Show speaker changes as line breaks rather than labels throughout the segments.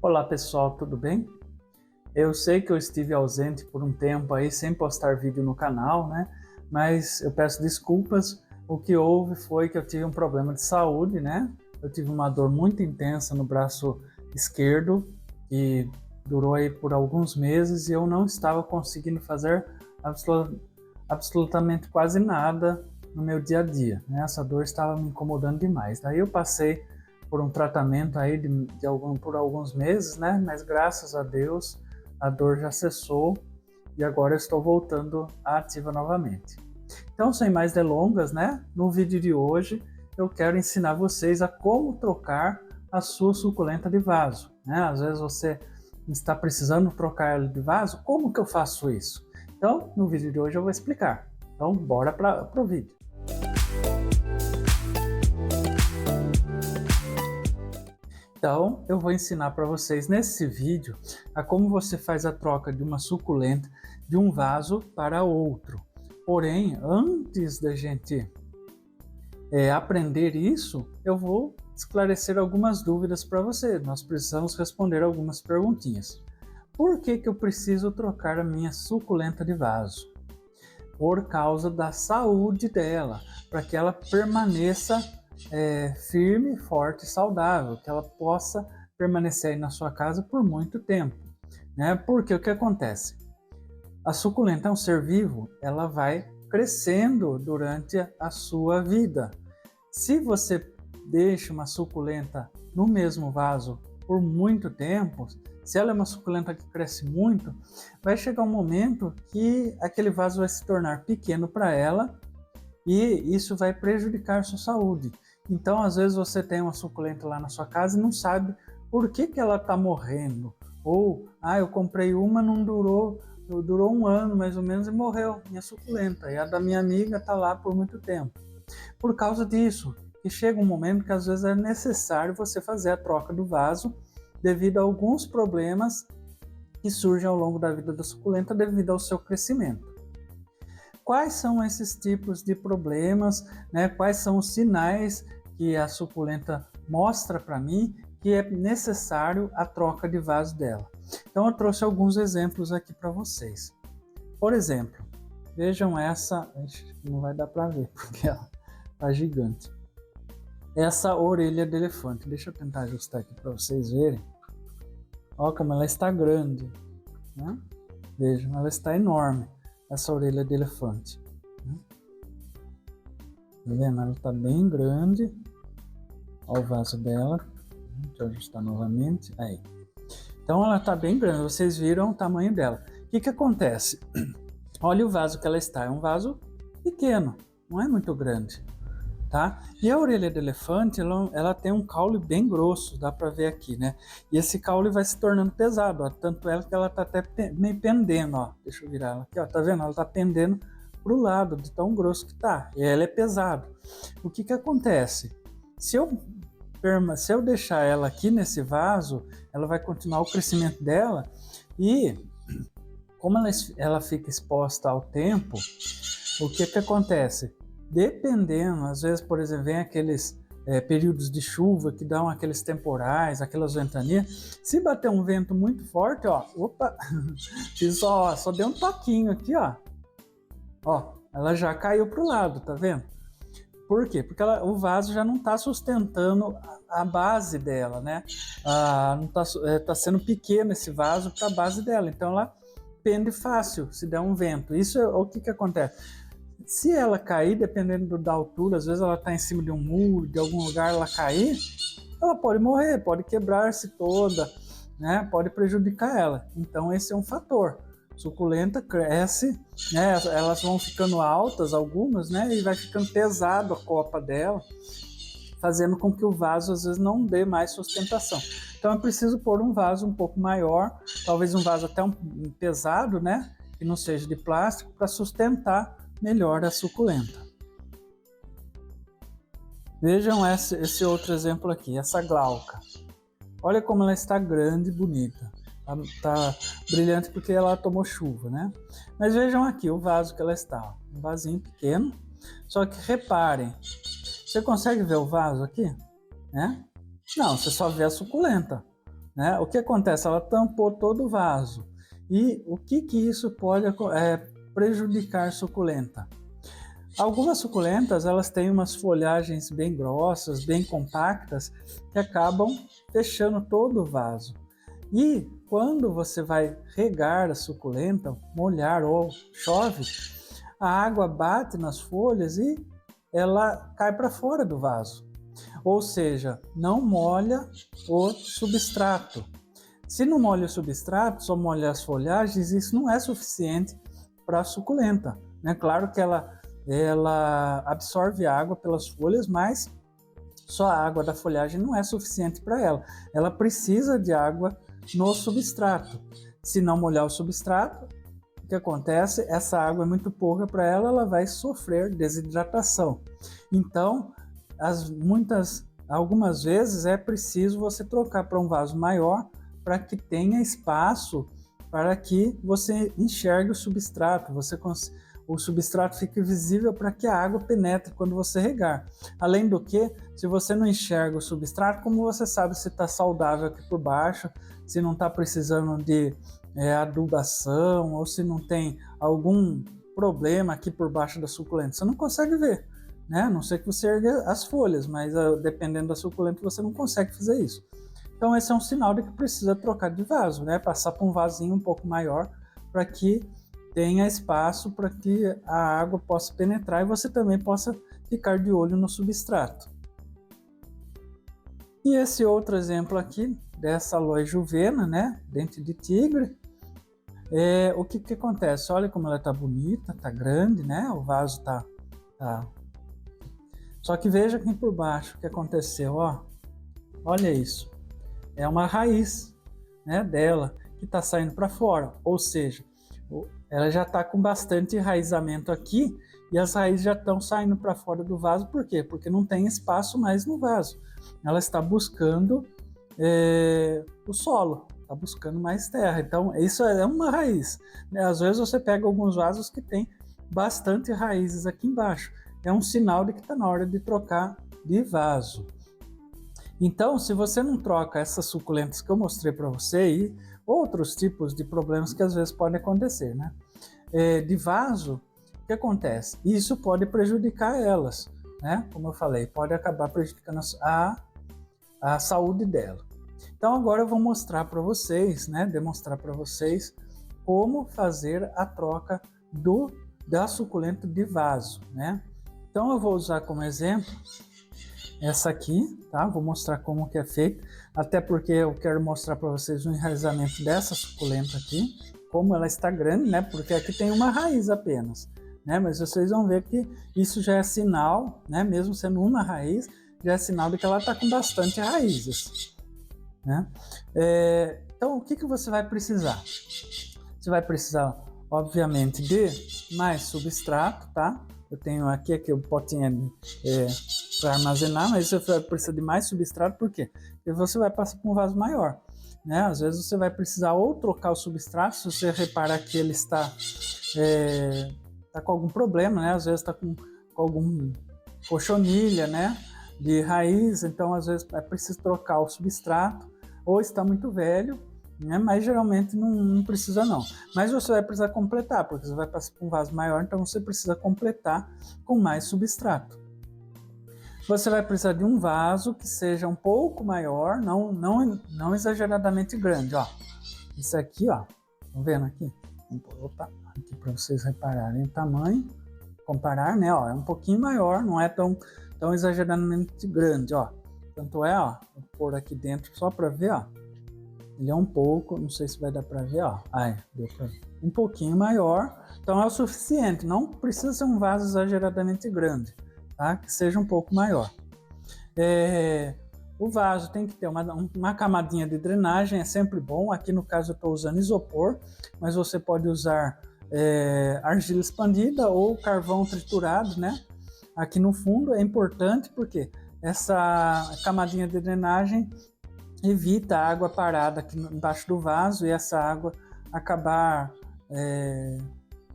Olá pessoal, tudo bem? Eu sei que eu estive ausente por um tempo aí sem postar vídeo no canal, né? Mas eu peço desculpas. O que houve foi que eu tive um problema de saúde, né? Eu tive uma dor muito intensa no braço esquerdo que durou aí por alguns meses e eu não estava conseguindo fazer absolutamente quase nada no meu dia a dia, né? Essa dor estava me incomodando demais. Daí eu passei por um tratamento aí por alguns meses, né? Mas graças a Deus a dor já cessou e agora eu estou voltando à ativa novamente. Então, sem mais delongas, né? No vídeo de hoje eu quero ensinar vocês a como trocar a sua suculenta de vaso, né? Às vezes você está precisando trocar ela de vaso, como que eu faço isso? Então, no vídeo de hoje eu vou explicar. Então, bora para o vídeo. Então, eu vou ensinar para vocês nesse vídeo a como você faz a troca de uma suculenta de um vaso para outro. Porém, antes da gente aprender isso, eu vou esclarecer algumas dúvidas para você. Nós precisamos responder algumas perguntinhas. Por que eu preciso trocar a minha suculenta de vaso? Por causa da saúde dela, para que ela permaneça firme, forte e saudável, que ela possa permanecer aí na sua casa por muito tempo, né? Porque o que acontece? A suculenta é um ser vivo, ela vai crescendo durante a sua vida. Se você deixa uma suculenta no mesmo vaso por muito tempo, se ela é uma suculenta que cresce muito, vai chegar um momento que aquele vaso vai se tornar pequeno para ela e isso vai prejudicar a sua saúde. Então, às vezes você tem uma suculenta lá na sua casa e não sabe por que ela está morrendo. Ou, eu comprei uma, não durou um ano mais ou menos e morreu minha suculenta. E a da minha amiga está lá por muito tempo. Por causa disso, que chega um momento que às vezes é necessário você fazer a troca do vaso devido a alguns problemas que surgem ao longo da vida da suculenta devido ao seu crescimento. Quais são esses tipos de problemas, né? Quais são os sinais que a suculenta mostra para mim que é necessário a troca de vaso dela? Então eu trouxe alguns exemplos aqui para vocês. Por exemplo, vejam essa, não vai dar para ver porque ela tá gigante. Essa orelha de elefante, deixa eu tentar ajustar aqui para vocês verem. Olha como ela está grande, né? Vejam, ela está enorme. Essa orelha de elefante. Tá vendo? Ela está bem grande. Olha o vaso dela. Deixa eu ajustar novamente. Aí. Então ela está bem grande. Vocês viram o tamanho dela. O que acontece? Olha o vaso que ela está. É um vaso pequeno. Não é muito grande. Tá? E a orelha de elefante, ela tem um caule bem grosso, dá para ver aqui, né? E esse caule vai se tornando pesado, ó, tanto é que ela tá até meio pendendo, ó. Deixa eu virar ela aqui, ó, tá vendo? Ela tá pendendo pro lado de tão grosso que tá. E ela é pesado. O que acontece? Se eu deixar ela aqui nesse vaso, ela vai continuar o crescimento dela e como ela fica exposta ao tempo, o que acontece? Dependendo, às vezes, por exemplo, vem aqueles períodos de chuva que dão aqueles temporais, aquelas ventanias. Se bater um vento muito forte, ó, opa, só deu um toquinho aqui, ó, ela já caiu pro lado, tá vendo? Por quê? Porque o vaso já não está sustentando a base dela, né? Não tá sendo pequeno esse vaso para a base dela, então ela pende fácil se der um vento. Isso é o que acontece. Se ela cair, dependendo da altura, às vezes ela está em cima de um muro, de algum lugar ela cair, ela pode morrer, pode quebrar-se toda, né? Pode prejudicar ela. Então esse é um fator. Suculenta cresce, né? Elas vão ficando altas, algumas, né? E vai ficando pesado a copa dela, fazendo com que o vaso às vezes não dê mais sustentação. Então é preciso pôr um vaso um pouco maior, talvez um vaso até pesado, né? Que não seja de plástico, para sustentar melhor a suculenta. Vejam esse outro exemplo aqui, essa glauca. Olha como ela está grande e bonita. Tá brilhante porque ela tomou chuva, né? Mas vejam aqui o vaso que ela está. Um vasinho pequeno. Só que reparem. Você consegue ver o vaso aqui? Né? Não, você só vê a suculenta. né? O que acontece? Ela tampou todo o vaso. E o que isso pode prejudicar a suculenta? Algumas suculentas, elas têm umas folhagens bem grossas, bem compactas, que acabam fechando todo o vaso. E quando você vai regar a suculenta, molhar ou chove, a água bate nas folhas e ela cai para fora do vaso. Ou seja, não molha o substrato. Se não molha o substrato, só molha as folhagens, isso não é suficiente para a suculenta, né? Claro que ela absorve água pelas folhas, mas só a água da folhagem não é suficiente para ela. Ela precisa de água no substrato. Se não molhar o substrato, o que acontece? Essa água é muito pouca para ela, ela vai sofrer desidratação. Então, algumas vezes é preciso você trocar para um vaso maior para que tenha espaço para que você enxergue o substrato, o substrato fique visível para que a água penetre quando você regar. Além do que, se você não enxerga o substrato, como você sabe se está saudável aqui por baixo, se não está precisando de adubação ou se não tem algum problema aqui por baixo da suculenta, você não consegue ver, né? A não ser que você erga as folhas, mas dependendo da suculenta você não consegue fazer isso. Então esse é um sinal de que precisa trocar de vaso, né? Passar para um vasinho um pouco maior para que tenha espaço para que a água possa penetrar e você também possa ficar de olho no substrato. E esse outro exemplo aqui, dessa aloe juvena, né, dente de tigre, o que acontece? Olha como ela está bonita, está grande, né, o vaso tá. Só que veja aqui por baixo o que aconteceu, ó. Olha isso, é uma raiz, né, dela que está saindo para fora, ou seja, ela já está com bastante enraizamento aqui e as raízes já estão saindo para fora do vaso. Por quê? Porque não tem espaço mais no vaso. Ela está buscando o solo, está buscando mais terra. Então, isso é uma raiz, né? Às vezes você pega alguns vasos que tem bastante raízes aqui embaixo. É um sinal de que está na hora de trocar de vaso. Então, se você não troca essas suculentas que eu mostrei para você e outros tipos de problemas que às vezes podem acontecer, né? De vaso, o que acontece? Isso pode prejudicar elas, né? Como eu falei, pode acabar prejudicando a saúde dela. Então agora eu vou mostrar para vocês, né? Demonstrar para vocês como fazer a troca da suculenta de vaso, né? Então eu vou usar como exemplo essa aqui, tá? Vou mostrar como que é feito, até porque eu quero mostrar para vocês o enraizamento dessa suculenta aqui, como ela está grande, né? Porque aqui tem uma raiz apenas, né? Mas vocês vão ver que isso já é sinal, né? Mesmo sendo uma raiz, já é sinal de que ela está com bastante raízes, né? Então, o que você vai precisar? Você vai precisar, obviamente, de mais substrato, tá? Eu tenho aqui o potinho para armazenar, mas você vai precisar de mais substrato, por quê? Porque você vai passar por um vaso maior, né? Às vezes você vai precisar ou trocar o substrato, se você reparar que ele está com algum problema, né? Às vezes está com algum cochonilha, né? De raiz, então às vezes é preciso trocar o substrato, ou está muito velho, né? Mas geralmente não precisa não. Mas você vai precisar completar, porque você vai passar por um vaso maior, então você precisa completar com mais substrato. Você vai precisar de um vaso que seja um pouco maior, não exageradamente grande, ó. Isso aqui, ó, estão vendo aqui? Opa, aqui para vocês repararem o tamanho, comparar, né, ó, é um pouquinho maior, não é tão exageradamente grande, ó. Tanto é, ó, vou pôr aqui dentro só para ver, ó. Ele é um pouco, não sei se vai dar para ver, ó. Deu para ver. Um pouquinho maior, então é o suficiente, não precisa ser um vaso exageradamente grande, tá? Que seja um pouco maior. O vaso tem que ter uma camadinha de drenagem, é sempre bom. Aqui no caso eu estou usando isopor, mas você pode usar argila expandida ou carvão triturado, né? Aqui no fundo é importante porque essa camadinha de drenagem evita a água parada aqui embaixo do vaso e essa água acabar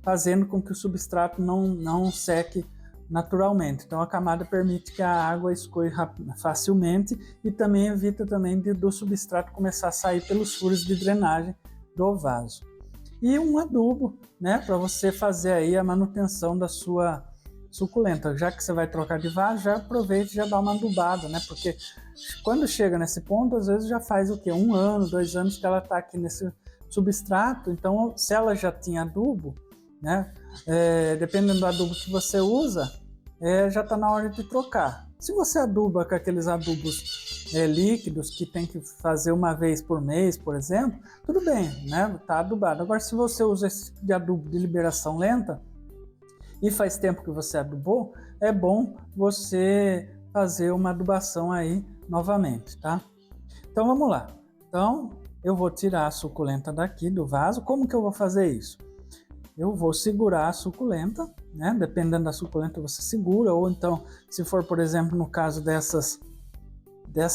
fazendo com que o substrato não seque naturalmente. Então a camada permite que a água escoe facilmente e também evita também do substrato começar a sair pelos furos de drenagem do vaso. E um adubo, né, para você fazer aí a manutenção da sua suculenta. Já que você vai trocar de vaso, já aproveita e já dá uma adubada, né? Porque quando chega nesse ponto, às vezes já faz o quê? 1 ano, 2 anos que ela está aqui nesse substrato. Então, se ela já tinha adubo, né? Dependendo do adubo que você usa, já está na hora de trocar. Se você aduba com aqueles adubos líquidos que tem que fazer uma vez por mês, por exemplo, tudo bem, né? Tá adubado. Agora, se você usa esse tipo de adubo de liberação lenta e faz tempo que você adubou, é bom você fazer uma adubação aí novamente, tá? Então vamos lá. Então eu vou tirar a suculenta daqui do vaso. Como que eu vou fazer isso? Eu vou segurar a suculenta, né? Dependendo da suculenta você segura, ou então, se for, por exemplo, no caso dessa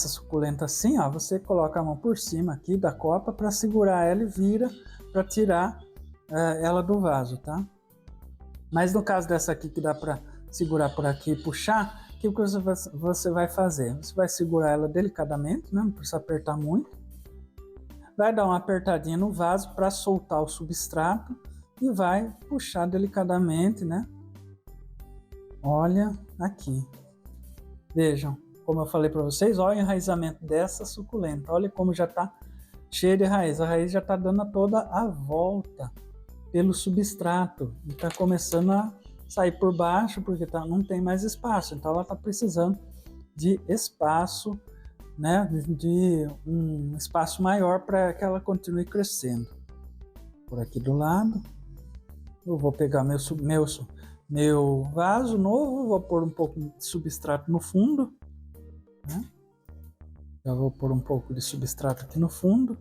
suculenta assim, ó, você coloca a mão por cima aqui da copa para segurar ela e vira para tirar ela do vaso, tá? Mas no caso dessa aqui que dá para segurar por aqui e puxar, o que você vai fazer? Você vai segurar ela delicadamente, né? Não precisa apertar muito. Vai dar uma apertadinha no vaso para soltar o substrato e vai puxar delicadamente, né? Olha aqui. Vejam, como eu falei para vocês, olha o enraizamento dessa suculenta. Olha como já está cheia de raiz. A raiz já está dando toda a volta pelo substrato e está começando a sair por baixo porque não tem mais espaço. Então ela está precisando de espaço, né? De um espaço maior para que ela continue crescendo. Por aqui do lado. Eu vou pegar meu vaso novo, vou pôr um pouco de substrato no fundo, né? Já vou pôr um pouco de substrato aqui no fundo.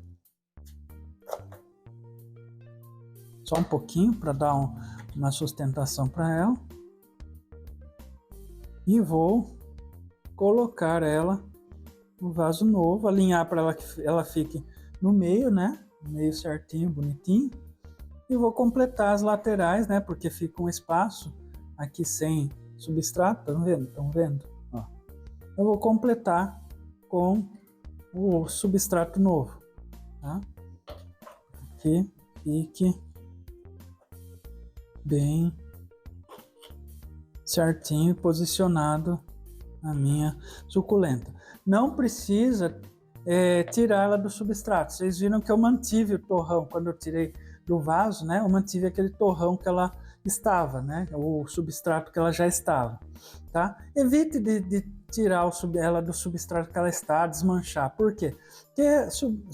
Só um pouquinho para dar uma sustentação para ela. E vou colocar ela no vaso novo, alinhar para ela que ela fique no meio, né? No meio certinho, bonitinho. E vou completar as laterais, né? Porque fica um espaço aqui sem substrato, estão vendo? Estão vendo? Ó. Eu vou completar com o substrato novo, tá? Que fique bem certinho e posicionado a minha suculenta. Não precisa tirar ela do substrato. Vocês viram que eu mantive o torrão quando eu tirei do vaso, né? Eu mantive aquele torrão que ela estava, né? O substrato que ela já estava, tá? Evite de tirar ela do substrato que ela está, desmanchar. Por quê? Porque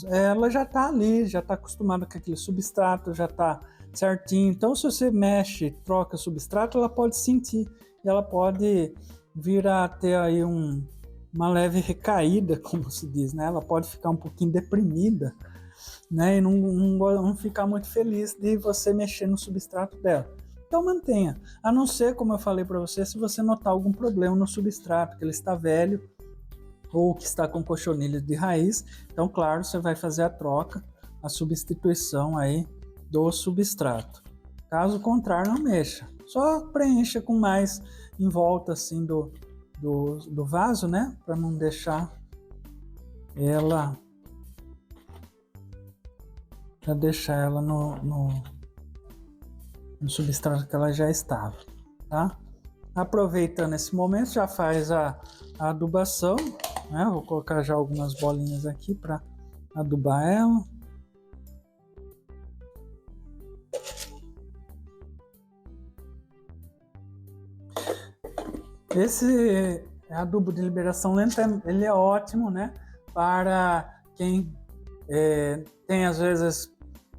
ela já está ali, já está acostumada com aquele substrato, já está certinho. Então, se você mexe, troca substrato, ela pode sentir e ela pode vir a ter aí uma leve recaída, como se diz, né? Ela pode ficar um pouquinho deprimida, né? E não ficar muito feliz de você mexer no substrato dela. Então mantenha, a não ser, como eu falei para você, se você notar algum problema no substrato, que ele está velho ou que está com cochonilhas de raiz, então claro, você vai fazer a troca, a substituição aí do substrato. Caso contrário, não mexa, só preencha com mais em volta assim do vaso, né? Para não deixar ela, para deixar ela no substrato que ela já estava, tá? Aproveitando esse momento, já faz a adubação, né? Vou colocar já algumas bolinhas aqui para adubar ela. Esse adubo de liberação lenta, ele é ótimo, né? Para quem tem às vezes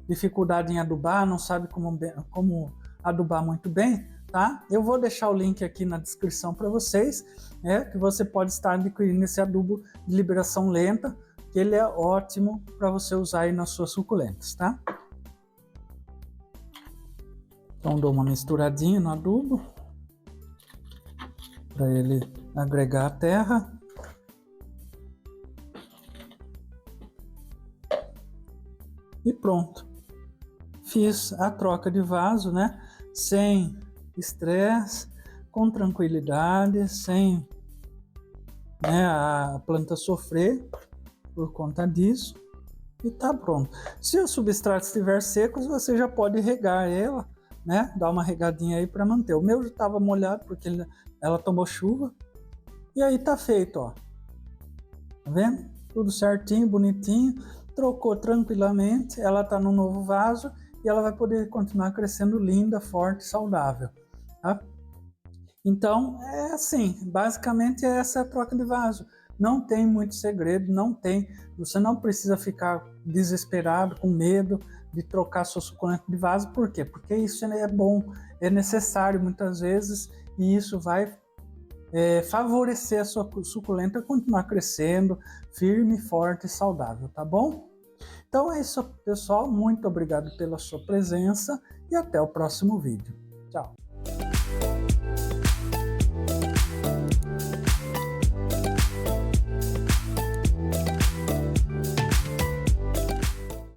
dificuldade em adubar, não sabe como adubar muito bem, tá? Eu vou deixar o link aqui na descrição para vocês, que você pode estar adquirindo esse adubo de liberação lenta, que ele é ótimo para você usar aí nas suas suculentas, tá? Então dou uma misturadinha no adubo para ele agregar a terra. E pronto. Fiz a troca de vaso, né? Sem estresse, com tranquilidade, sem, né, a planta sofrer por conta disso, e tá pronto. Se o substrato estiver seco, você já pode regar ela, né? Dar uma regadinha aí para manter. O meu já estava molhado porque ela tomou chuva, e aí tá feito, ó. Tá vendo? Tudo certinho, bonitinho, trocou tranquilamente, ela tá no novo vaso e ela vai poder continuar crescendo linda, forte, saudável, tá? Então, é assim, basicamente essa é a troca de vaso. Não tem muito segredo, não tem, você não precisa ficar desesperado, com medo de trocar sua suculenta de vaso. Por quê? Porque isso é bom, é necessário muitas vezes, e isso vai favorecer a sua suculenta continuar crescendo, firme, forte e saudável, tá bom? Então é isso, pessoal. Muito obrigado pela sua presença e até o próximo vídeo. Tchau!